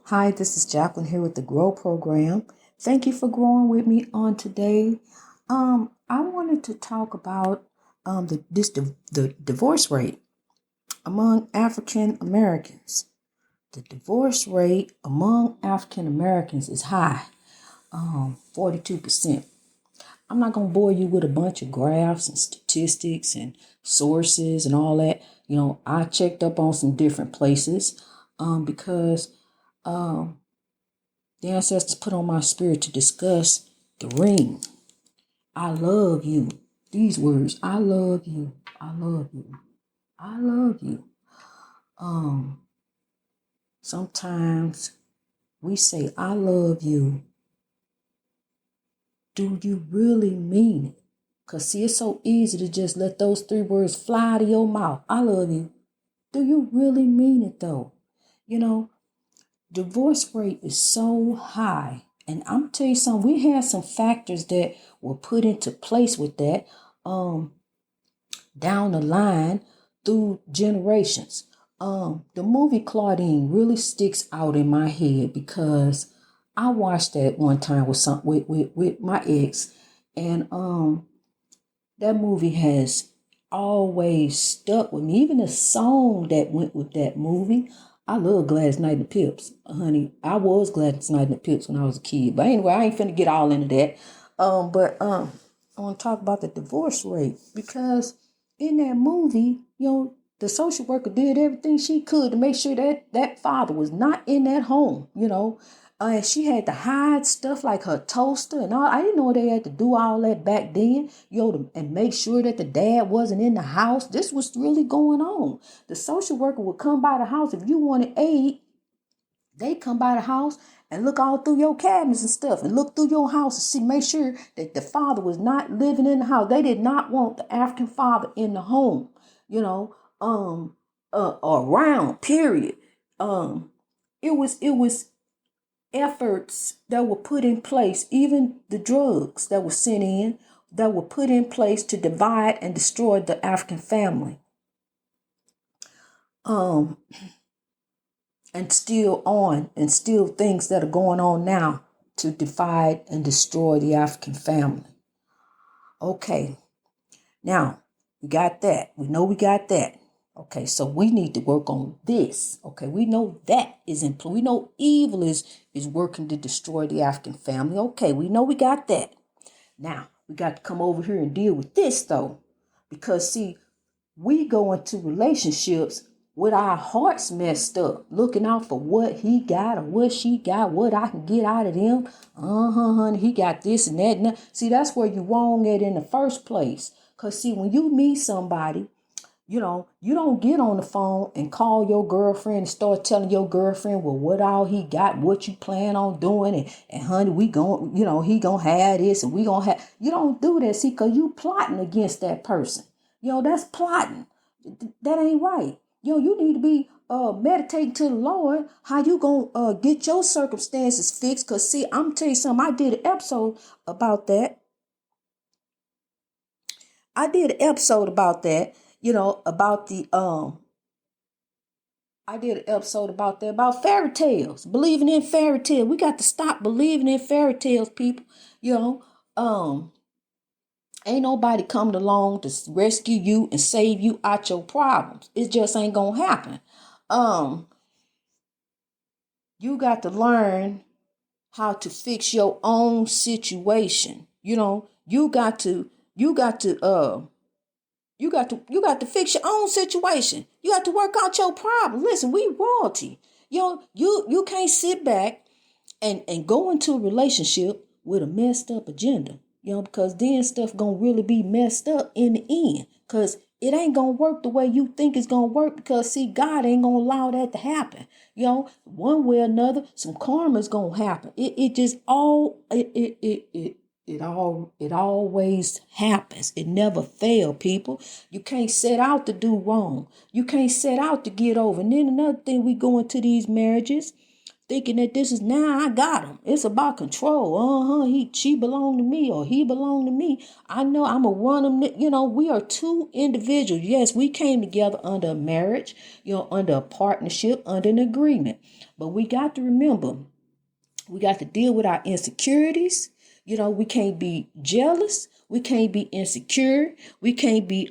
Hi, this is Jacqueline here with the Grow Program. Thank you for growing with me on today. I wanted to talk about the divorce rate among African Americans. The divorce rate among African Americans is high, 42%. I'm not going to bore you with a bunch of graphs and statistics and sources and all that. I checked up on some different places because the ancestors put on my spirit to discuss the ring. I love you. These words, I love you. I love you. I love you. Sometimes we say, I love you. Do you really mean it? Because see, it's so easy to just let those three words fly out of your mouth. I love you. Do you really mean it though? Divorce rate is so high. And I'm tell you something, we had some factors that were put into place with that down the line through generations. The movie Claudine really sticks out in my head because I watched that one time with my ex, and that movie has always stuck with me. Even the song that went with that movie. I love Gladys Knight and the Pips. Honey, I was Gladys Knight and the Pips when I was a kid. But anyway, I ain't finna get all into that. But I want to talk about the divorce rate because in that movie, the social worker did everything she could to make sure that that father was not in that home, and she had to hide stuff like her toaster and all. I didn't know they had to do all that back then, and make sure that the dad wasn't in the house. This was really going on. The social worker would come by the house if you wanted aid. They come by the house and look all through your cabinets and stuff and look through your house and see, make sure that the father was not living in the house. They did not want the African father in the home, around, period. It was efforts that were put in place, even the drugs that were sent in, that were put in place to divide and destroy the African family. And still things that are going on now to divide and destroy the African family. Okay, now we got that. We know we got that. Okay, so we need to work on this. Okay, we know that is in play. We know evil is working to destroy the African family. Okay, we know we got that. Now we got to come over here and deal with this though, because see, we go into relationships with our hearts messed up, looking out for what he got or what she got, what I can get out of them. Honey, he got this and that. And that. See, that's where you're wrong at in the first place. Because see, when you meet somebody, you don't get on the phone and call your girlfriend and start telling your girlfriend, well, what all he got, what you plan on doing. And honey, he gonna have this and we gonna have, you don't do that. See, because you plotting against that person. That's plotting. That ain't right. You need to be meditating to the Lord how you gonna get your circumstances fixed. Because see, I'm telling you something, I did an episode about that. About the I did an episode about that, about fairy tales, believing in fairy tales. We got to stop believing in fairy tales, people. Ain't nobody coming along to rescue you and save you out your problems. It just ain't gonna happen. You got to learn how to fix your own situation. You got to fix your own situation. You got to work out your problem. Listen, we royalty. You can't sit back and go into a relationship with a messed up agenda. Because then stuff gonna really be messed up in the end. Because it ain't gonna work the way you think it's gonna work. Because see, God ain't gonna allow that to happen. One way or another, some karma is gonna happen. It always happens. It never fails, people. You can't set out to do wrong. You can't set out to get over. And then another thing, we go into these marriages thinking that this is now I got him. It's about control. She belonged to me or he belonged to me. I know I'm gonna run him. We are two individuals. Yes, we came together under a marriage, under a partnership, under an agreement. But we got to remember, we got to deal with our insecurities. We can't be jealous. We can't be insecure. We can't be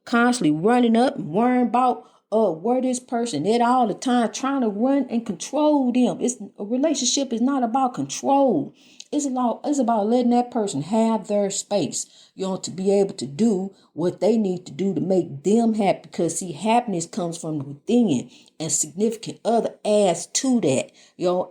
constantly running up and worrying about where this person at all the time, trying to run and control them. A relationship is not about control. It's about letting that person have their space, to be able to do what they need to do to make them happy. Because see, happiness comes from within, and significant other adds to that,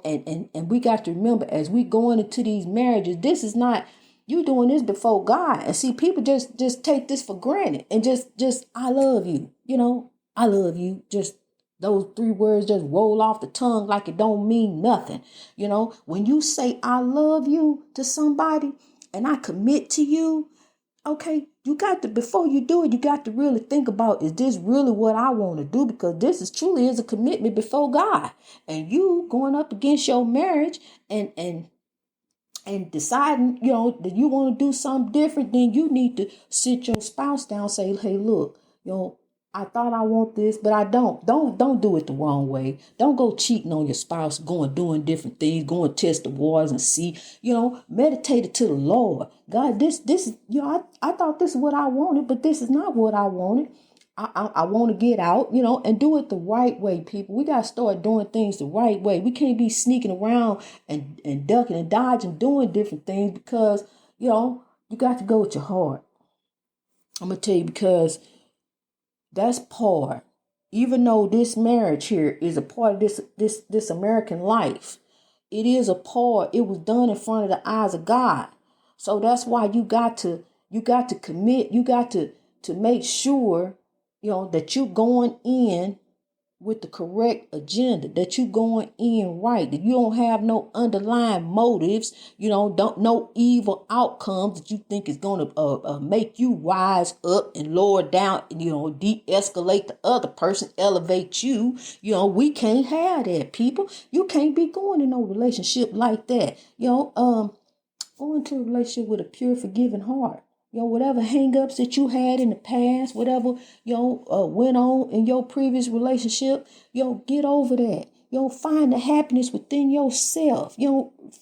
and we got to remember as we going into these marriages, this is not you doing this before God. And see, people just take this for granted and just I love you, I love you. Just those three words just roll off the tongue like it don't mean nothing. When you say I love you to somebody and I commit to you, okay, you got to, before you do it, you got to really think about, is this really what I want to do? Because this is truly is a commitment before God. And you going up against your marriage and deciding, that you want to do something different, then you need to sit your spouse down and say, hey, look, I thought I want this, but I don't. Don't do it the wrong way. Don't go cheating on your spouse, doing different things, going test the waters and see, meditate it to the Lord. God, this is, I thought this is what I wanted, but this is not what I wanted. I want to get out, and do it the right way, people. We got to start doing things the right way. We can't be sneaking around and ducking and dodging, doing different things because, you got to go with your heart. I'm going to tell you, because that's part. Even though this marriage here is a part of this American life, it is a part. It was done in front of the eyes of God. So that's why you got to commit. You got to make sure, that you're going in with the correct agenda, that you going in right, that you don't have no underlying motives, don't no evil outcomes that you think is going to make you rise up and lower down, de-escalate the other person, elevate you. We can't have that, people. You can't be going in no relationship like that. Go into a relationship with a pure, forgiving heart. Whatever hangups that you had in the past, whatever, went on in your previous relationship, get over that. Find the happiness within yourself.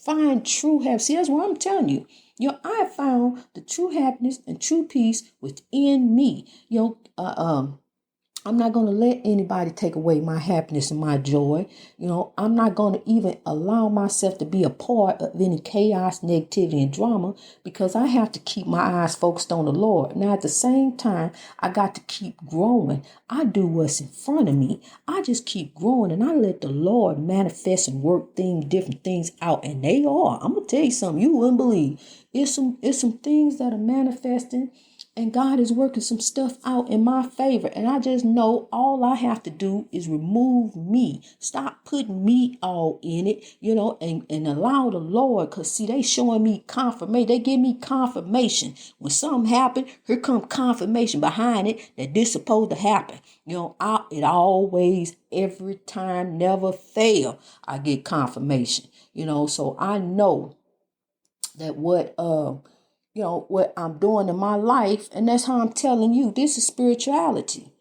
Find true happiness. See, that's what I'm telling you. I found the true happiness and true peace within me. I'm not going to let anybody take away my happiness and my joy. I'm not going to even allow myself to be a part of any chaos, negativity, and drama, because I have to keep my eyes focused on the Lord. Now, at the same time, I got to keep growing. I do what's in front of me. I just keep growing, and I let the Lord manifest and work different things out. And they are. I'm going to tell you something you wouldn't believe. It's some things that are manifesting, and God is working some stuff out in my favor. And I just know all I have to do is remove me. Stop putting me all in it, and allow the Lord. Because, see, they showing me confirmation. They give me confirmation. When something happened, here come confirmation behind it that this supposed to happen. It always, every time, never fail. I get confirmation, so I know that what I'm doing in my life. And that's how I'm telling you, this is spirituality.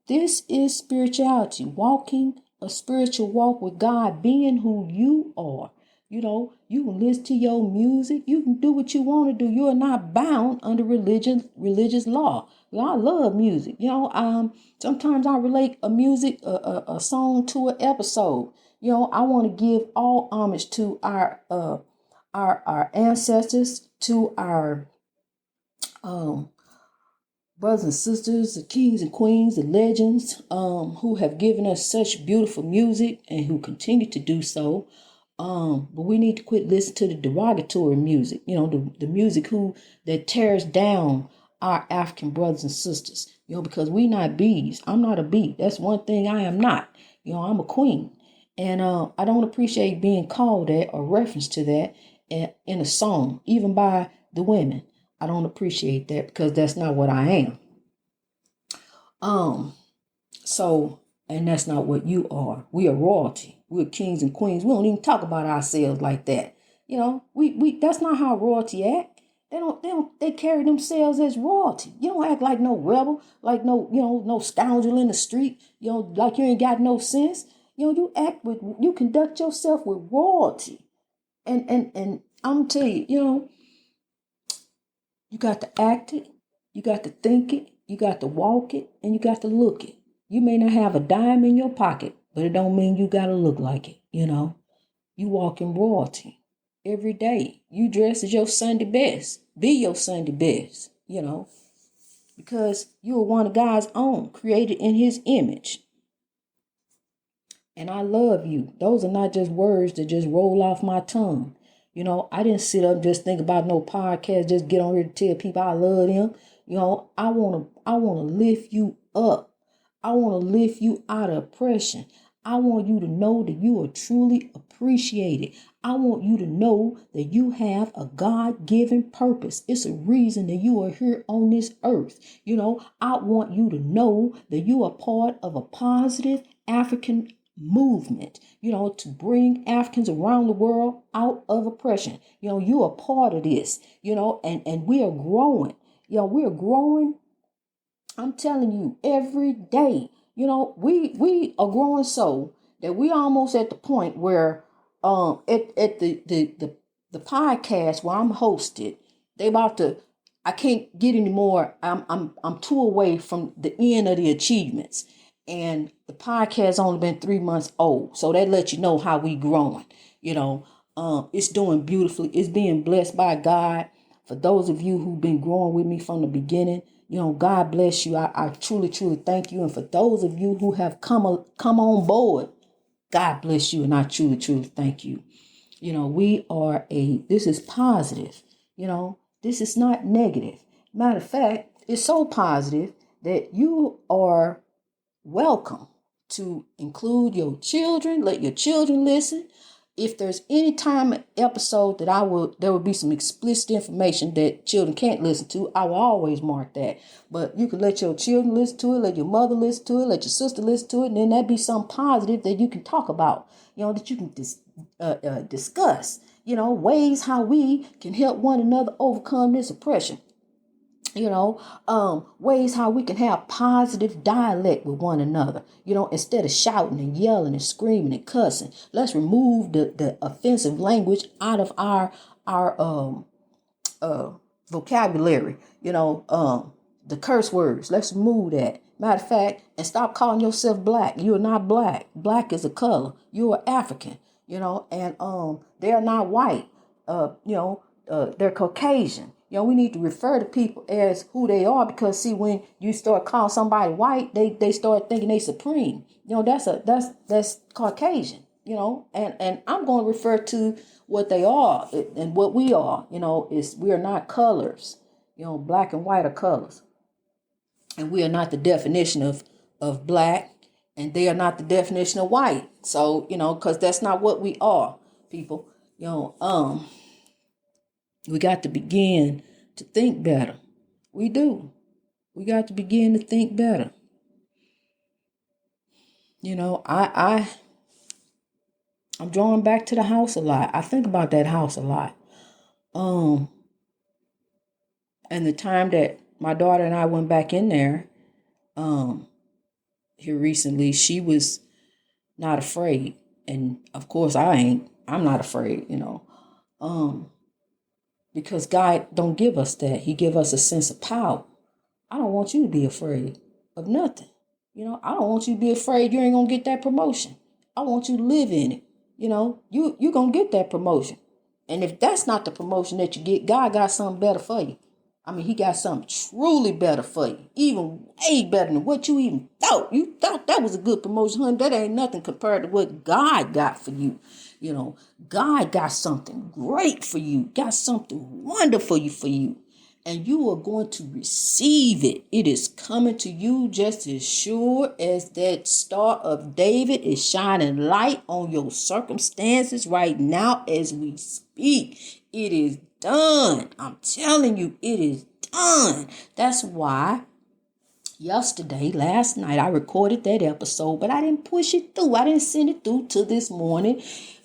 This is spirituality, walking a spiritual walk with God, being who you are. You can listen to your music. You can do what you want to do. You are not bound under religious law. I love music. Sometimes I relate a song to an episode. I want to give all homage to our ancestors, to our brothers and sisters, the kings and queens, the legends, who have given us such beautiful music and who continue to do so. But we need to quit listening to the derogatory music, the music that tears down our African brothers and sisters, because we not bees. I'm not a bee. That's one thing I am not. I'm a queen. And I don't appreciate being called that or referenced to that in a song, even by the women. I don't appreciate that, because that's not what I am. So And that's not what you are. We are royalty. We're kings and queens. We don't even talk about ourselves like that. We that's not how royalty act. They carry themselves as royalty. You don't act like no rebel, like no scoundrel in the street, like you ain't got no sense. You conduct yourself with royalty. And I'm tell you, you got to act it, you got to think it, you got to walk it, and you got to look it. You may not have a dime in your pocket, but it don't mean you got to look like it. You walk in royalty every day. You dress as your Sunday best. Be your Sunday best, because you are one of God's own, created in his image. And I love you. Those are not just words that just roll off my tongue. I didn't sit up and just think about no podcast, just get on here to tell people I love them. I wanna lift you up. I want to lift you out of oppression. I want you to know that you are truly appreciated. I want you to know that you have a God-given purpose. It's a reason that you are here on this earth. I want you to know that you are part of a positive African movement, to bring Africans around the world out of oppression. You are part of this, and we are growing. We are growing. I'm telling you, every day, we are growing so that we almost at the point where at the podcast where I'm hosted, they about to, I can't get any more. I'm too away from the end of the achievements. And the podcast only been 3 months old. So that lets you know how we growing. It's doing beautifully. It's being blessed by God. For those of you who've been growing with me from the beginning, God bless you. I truly, truly thank you. And for those of you who have come on board, God bless you. And I truly, truly thank you. This is positive. This is not negative. Matter of fact, it's so positive that you are welcome to include your children. Let your children listen. If there's any time episode that there will be some explicit information that children can't listen to, I will always mark that. But you can let your children listen to it, let your mother listen to it, let your sister listen to it, and then that'd be something positive that you can talk about, that you can discuss, ways how we can help one another overcome this oppression. Ways how we can have positive dialect with one another, instead of shouting and yelling and screaming and cussing. Let's remove the offensive language out of our vocabulary, the curse words. Let's remove that. Matter of fact, and stop calling yourself black. You are not black. Black is a color. You are African, and they're not white. They're Caucasian. We need to refer to people as who they are, because see, when you start calling somebody white, they start thinking they supreme. That's Caucasian. And I'm going to refer to what they are and what we are. Is we are not colors. Black and white are colors, and we are not the definition of black, and they are not the definition of white. So because that's not what we are, people. We got to begin to think better. We do. We got to begin to think better. I'm drawn back to the house a lot. I think about that house a lot. And the time that my daughter and I went back in there, here recently, she was not afraid. And of course I'm not afraid, because God don't give us that. He give us a sense of power. I don't want you to be afraid of nothing. I don't want you to be afraid you ain't going to get that promotion. I want you to live in it. You're going to get that promotion. And if that's not the promotion that you get, God got something better for you. He got something truly better for you. Even way better than what you even thought. You thought that was a good promotion, honey. That ain't nothing compared to what God got for you. God got something great for you. Got something wonderful for you. And you are going to receive it. It is coming to you just as sure as that Star of David is shining light on your circumstances right now as we speak. It is done. I'm telling you, it is done. That's why last night, I recorded that episode, but I didn't push it through. I didn't send it through to this morning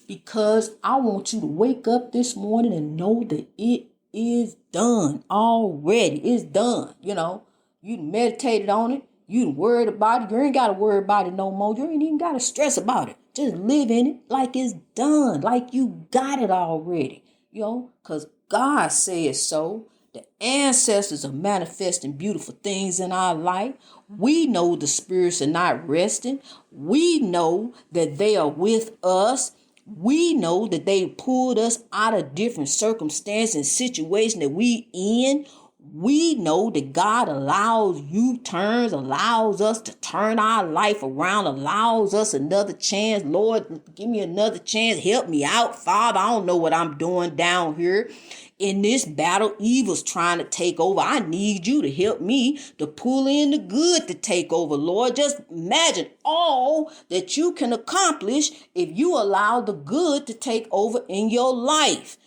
because I want you to wake up this morning and know that it is done already. It's done. You meditated on it. You worried about it. You ain't got to worry about it no more. You ain't even got to stress about it. Just live in it like it's done, like you got it already, because God says so. The ancestors are manifesting beautiful things in our life. We know the spirits are not resting. We know that they are with us. We know that they pulled us out of different circumstances and situations that we in. We know that God allows U-turns, allows us to turn our life around, allows us another chance. Lord, give me another chance. Help me out, Father. I don't know what I'm doing down here in this battle. Evil's trying to take over. I need you to help me to pull in the good to take over, Lord. Just imagine all that you can accomplish if you allow the good to take over in your life.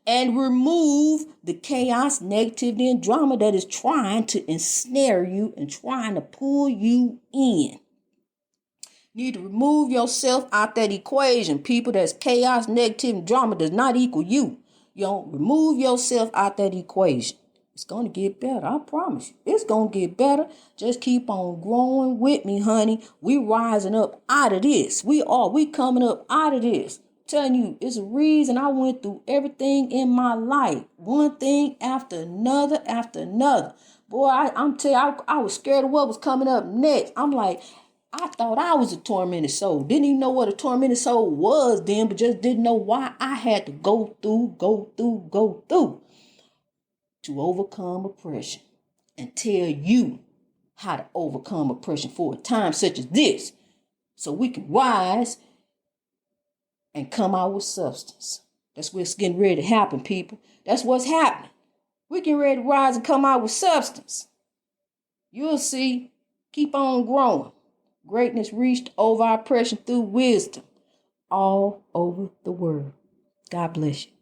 And remove the chaos, negativity, and drama that is trying to ensnare you and trying to pull you in. You need to remove yourself out that equation. People, that's chaos, negativity, and drama does not equal you. Remove yourself out that equation. It's going to get better. I promise you. It's going to get better. Just keep on growing with me, honey. We rising up out of this. We coming up out of this. Telling you, it's a reason I went through everything in my life. One thing after another after another. Boy, I'm telling you, I was scared of what was coming up next. I'm like, I thought I was a tormented soul. Didn't even know what a tormented soul was then, but just didn't know why I had to go through to overcome oppression. And tell you how to overcome oppression for a time such as this. So we can rise and come out with substance. That's what's getting ready to happen, people. That's what's happening. We're getting ready to rise and come out with substance. You'll see. Keep on growing. Greatness reached over oppression through wisdom all over the world. God bless you.